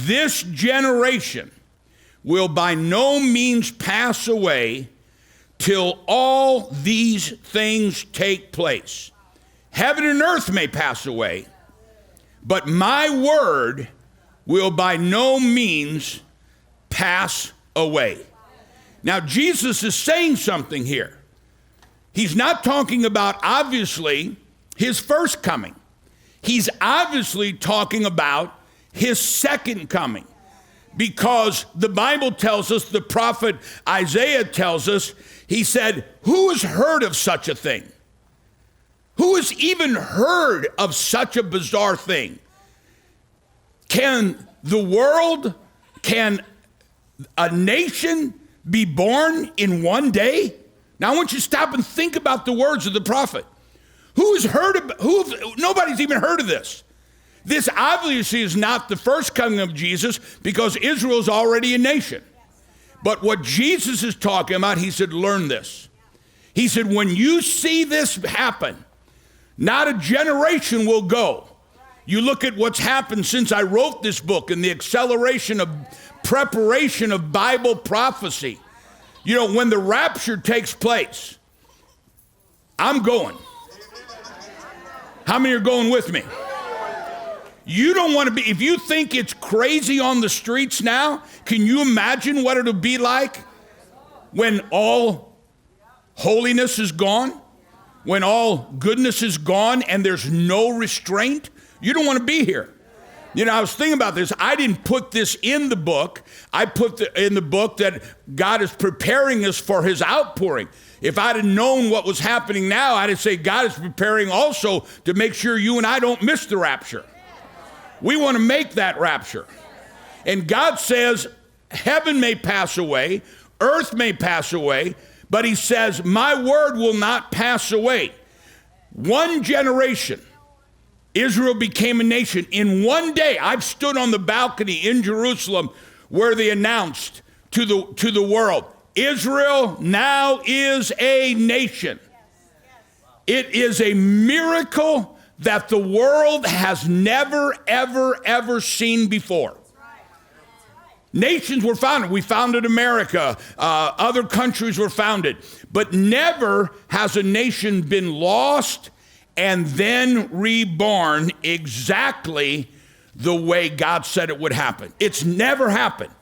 this generation will by no means pass away till all these things take place. Heaven and earth may pass away, but my word will by no means pass away. Now, Jesus is saying something here. He's not talking about, obviously, his first coming. He's obviously talking about his second coming. Because the Bible tells us, the prophet Isaiah tells us, he said, who has heard of such a thing? Who has even heard of such a bizarre thing? Can a nation be born in one day? Now I want you to stop and think about the words of the prophet. Nobody's even heard of this. This obviously is not the first coming of Jesus because Israel is already a nation. But what Jesus is talking about, he said, learn this. He said, when you see this happen, not a generation will go. You look at what's happened since I wrote this book and the acceleration of preparation of Bible prophecy. You know, when the rapture takes place, I'm going. How many are going with me? You don't want to be, if you think it's crazy on the streets now, can you imagine what it'll be like when all holiness is gone? When all goodness is gone and there's no restraint? You don't want to be here. You know, I was thinking about this. I didn't put this in the book. I put in the book that God is preparing us for his outpouring. If I'd have known what was happening now, I'd have said God is preparing also to make sure you and I don't miss the rapture. We want to make that rapture. And God says, heaven may pass away, earth may pass away, but he says, my word will not pass away. One generation, Israel became a nation. In one day, I've stood on the balcony in Jerusalem where they announced to the world, Israel now is a nation. It is a miracle that the world has never, ever, ever seen before. Nations were founded. We founded America. Other countries were founded. But never has a nation been lost and then reborn exactly the way God said it would happen. It's never happened.